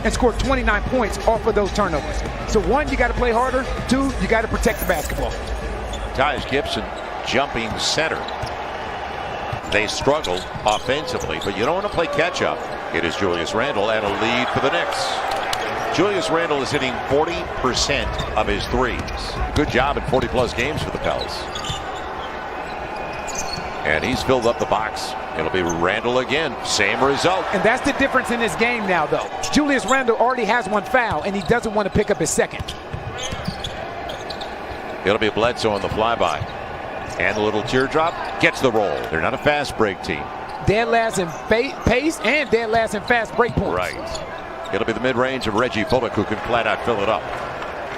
and scored 29 points off of those turnovers. So one, you got to play harder. Two, you got to protect the basketball. Taj Gibson jumping center. They struggle offensively, but you don't want to play catch up. It is Julius Randle and a lead for the Knicks. Julius Randle is hitting 40% of his threes. Good job in 40-plus games for the Pels. And he's filled up the box. It'll be Randle again. Same result. And that's the difference in this game now, though. Julius Randle already has one foul, and he doesn't want to pick up his second. It'll be Bledsoe on the flyby. And a little teardrop. Gets the roll. They're not a fast break team. Dead last in pace and dead last in fast break points. Right. It'll be the mid-range of Reggie Bullock who can flat out fill it up.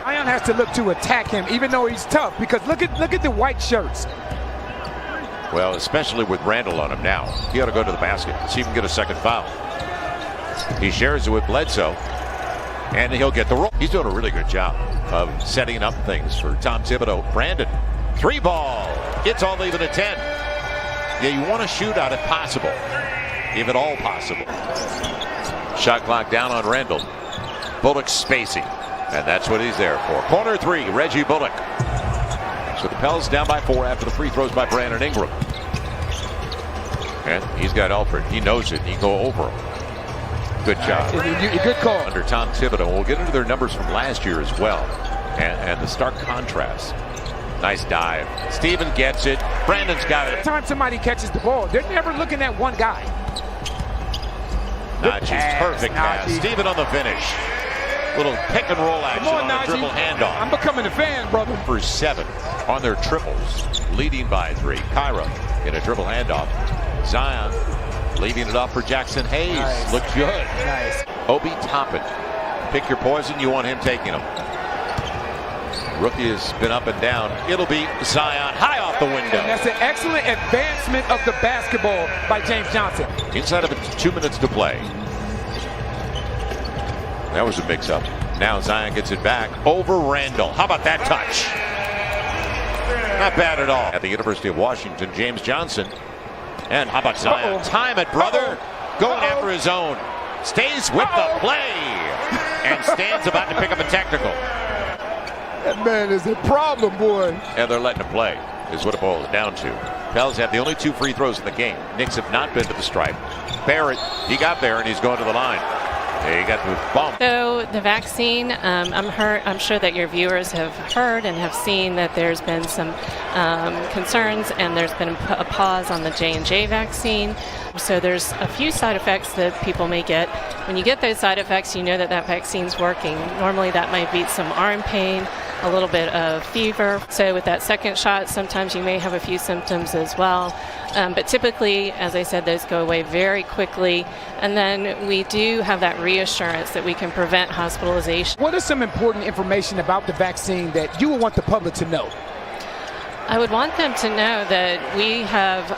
Zion has to look to attack him, even though he's tough, because look at the white shirts. Well, especially with Randle on him now. He ought to go to the basket. See if he can get a second foul. He shares it with Bledsoe, and he'll get the roll. He's doing a really good job of setting up things for Tom Thibodeau. Brandon, 3 ball. It's all even at 10. Yeah, you want to shoot out if possible, if at all possible. Shot clock down on Randle. Bullock spacing, and that's what he's there for. Corner 3, Reggie Bullock. So the Pels down by 4 after the free throws by Brandon Ingram. And he's got Alfred. He knows it. He can go over him. Good job. Good call. Under Tom Thibodeau. We'll get into their numbers from last year as well. And the stark contrast. Nice dive. Steven gets it. Brandon's got it. Every time somebody catches the ball, they're never looking at one guy. Najee's perfect pass. Steven on the finish. Little pick and roll action on a dribble handoff. I'm becoming a fan, brother. For 7 on their triples, leading by 3. Kyra in a dribble handoff. Zion leaving it up for Jackson Hayes. Nice. Looks good. Nice. Obi Toppin. Pick your poison. You want him taking them. Rookie has been up and down. It'll be Zion high off the window. And that's an excellent advancement of the basketball by James Johnson. Inside of it, 2 minutes to play. That was a mix-up. Now Zion gets it back over Randle. How about that touch? Not bad at all. At the University of Washington, James Johnson. And how about Zion? Time it, brother. Going after his own. Stays with the play. And stands about to pick up a technical. That man is a problem, boy. And they're letting him play, is what it boils down to. Pels have the only 2 free throws in the game. Knicks have not been to the stripe. Barrett, he got there and he's going to the line. He got the bump. So the vaccine, I'm sure that your viewers have heard and have seen that there's been some concerns, and there's been a pause on the J&J vaccine. So there's a few side effects that people may get. When you get those side effects, you know that vaccine's working. Normally that might be some arm pain, a little bit of fever. So with that second shot, sometimes you may have a few symptoms as well. But typically, as I said, those go away very quickly. And then we do have that reassurance that we can prevent hospitalization. What is some important information about the vaccine that you would want the public to know? I would want them to know that we have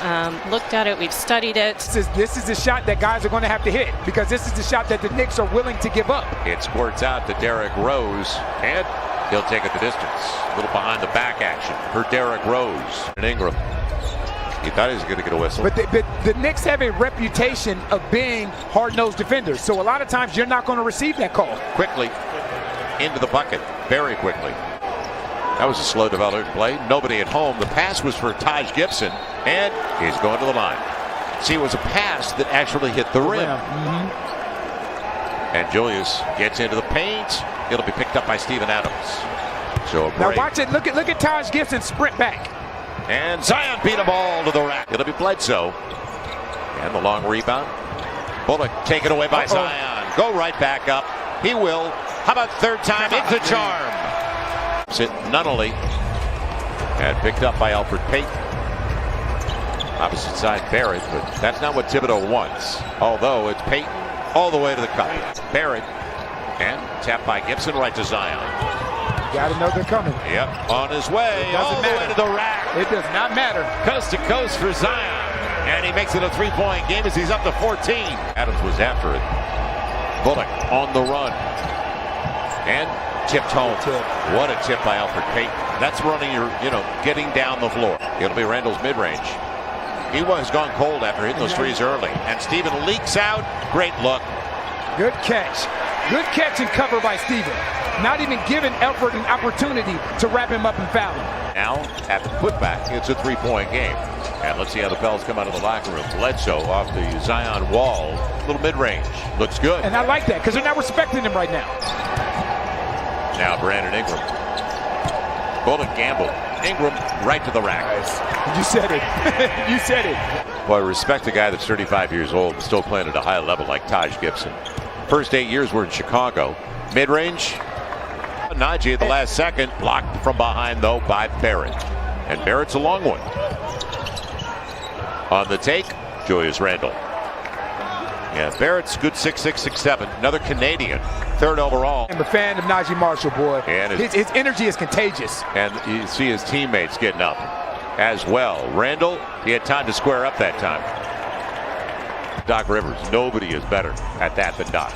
looked at it, we've studied it. This is the shot that guys are going to have to hit, because this is the shot that the Knicks are willing to give up. It squirts out to Derrick Rose, and he'll take it the distance. A little behind the back action for Derrick Rose. And Ingram, he thought he was going to get a whistle. But the Knicks have a reputation of being hard-nosed defenders, so a lot of times you're not going to receive that call. Quickly into the bucket, very quickly. That was a slow developing play. Nobody at home. The pass was for Taj Gibson, and he's going to the line. See, it was a pass that actually hit the rim. And Julius gets into the paint. It'll be picked up by Steven Adams. So now watch it. Look at Taj Gibson sprint back. And Zion beat a ball to the rack. It'll be Bledsoe. And the long rebound. Bullock taken away by Zion. Go right back up. He will. How about third time? It's a charm. Sit Nunnally, and picked up by Alfred Payton. Opposite side Barrett, but that's not what Thibodeau wants. Although it's Payton all the way to the cup. Barrett, and tapped by Gibson right to Zion. Got to know they're coming. Yep, on his way, all the way to the rack. It does not matter. Coast to coast for Zion, and he makes it a 3-point game as he's up to 14. Adams was after it. Bullock on the run, and tipped home. What a tip by Alfred Payton. That's running your, getting down the floor. It'll be Randle's mid-range. He was gone cold after hitting those threes early. And Steven leaks out. Great look. Good catch. Good catch and cover by Steven. Not even giving Elfrid an opportunity to wrap him up and foul him. Now, at the putback, it's a three-point game. And let's see how the Pels come out of the locker room. Bledsoe off the Zion wall. Little mid-range. Looks good. And I like that because they're not respecting him right now. Now Brandon Ingram. Bullock gamble. Ingram right to the rack. You said it. You said it. Well, I respect a guy that's 35 years old and still playing at a high level like Taj Gibson. First 8 years were in Chicago. Mid-range. Najee at the last second. Blocked from behind, though, by Barrett. And Barrett's a long one. On the take, Julius Randle. Yeah, Barrett's good 6'6", 6'7". Another Canadian. Third overall. I'm a fan of Najee Marshall, boy. And his energy is contagious. And you see his teammates getting up as well. Randle, he had time to square up that time. Doc Rivers, nobody is better at that than Doc.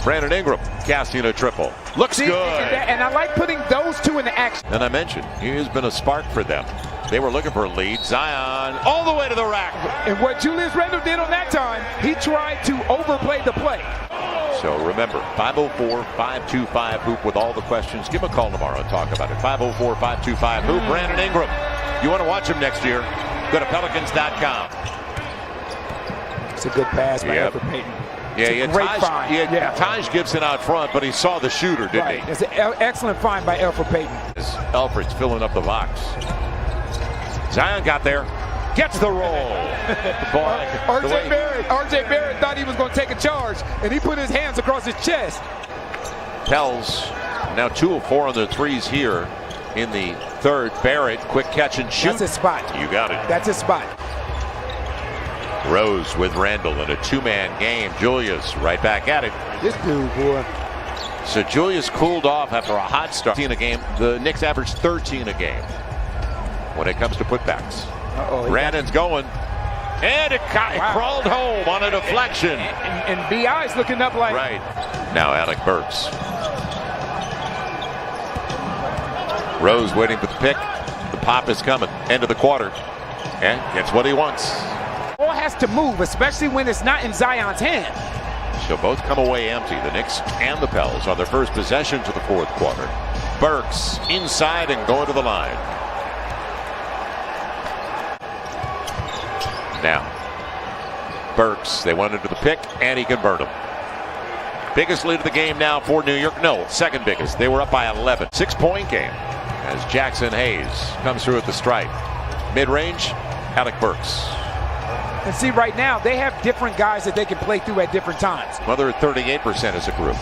Brandon Ingram casting a triple. Looks good. And I like putting those two into action. And I mentioned, he has been a spark for them. They were looking for a lead. Zion all the way to the rack. And what Julius Randle did on that time, he tried to overplay the play. So remember, 504-525-HOOP with all the questions. Give him a call tomorrow and talk about it. 504-525-HOOP. Brandon Ingram. You want to watch him next year? Go to Pelicans.com. It's a good pass by Elfrid Payton. Yeah, he had Taj Gibson out front, but he saw the shooter, didn't he? It's an excellent find by Elfrid Payton. Elfrid's filling up the box. Zion got there. Gets the roll. RJ Barrett thought he was going to take a charge, and he put his hands across his chest. Pels now 2 of 4 on their threes here in the third. Barrett, quick catch and shoot. That's his spot. You got it. That's his spot. Rose with Randle in a two-man game. Julius right back at it. This dude, boy. So Julius cooled off after a hot start. A game. The Knicks averaged 13 a game when it comes to putbacks. Brandon's going. And it crawled home on a deflection. And B.I.'s looking up like... Right. Now Alec Burks. Rose waiting for the pick. The pop is coming. End of the quarter. And gets what he wants. Ball has to move, especially when it's not in Zion's hand. So both come away empty. The Knicks and the Pels on their first possession to the fourth quarter. Burks inside and going to the line. Now, Burks, they wanted to the pick, and he converted them. Biggest lead of the game now for New York. No, second biggest. They were up by 11. 6-point game as Jackson Hayes comes through at the stripe. Mid-range, Alec Burks. And see, right now, they have different guys that they can play through at different times. Well, they're at 38% as a group.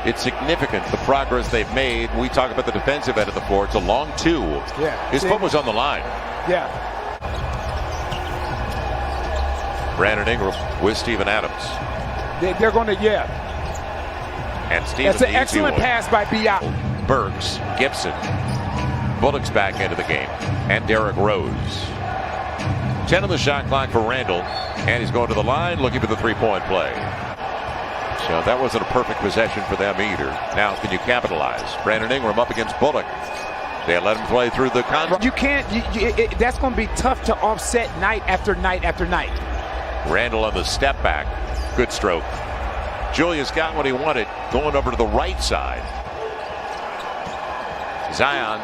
It's significant, the progress they've made. We talk about the defensive end of the floor. It's a long two. Yeah. His foot was on the line. Yeah. Brandon Ingram with Steven Adams. They're going to, And Steven, that's an excellent pass by B.I. Burks, Gibson. Bullock's back into the game. And Derrick Rose. 10 on the shot clock for Randle. And he's going to the line looking for the three-point play. So that wasn't a perfect possession for them either. Now can you capitalize? Brandon Ingram up against Bullock. They let him play through the contract. You can't. That's going to be tough to offset night after night after night. Randle on the step back. Good stroke. Julius got what he wanted, going over to the right side. Zion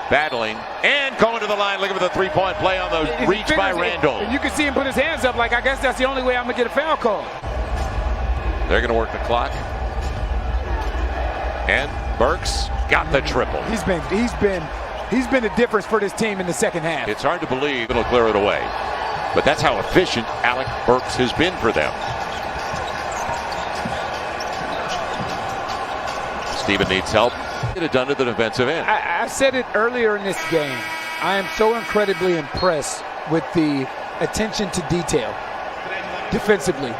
battling and going to the line, looking for the three-point play on the reach by Randle. And you can see him put his hands up like, I guess that's the only way I'm going to get a foul call. They're going to work the clock. And Burks got the triple. He's been a difference for this team in the second half. It's hard to believe it'll clear it away. But that's how efficient Alec Burks has been for them. Steven needs help. Get it done to the defensive end. I said it earlier in this game. I am so incredibly impressed with the attention to detail defensively.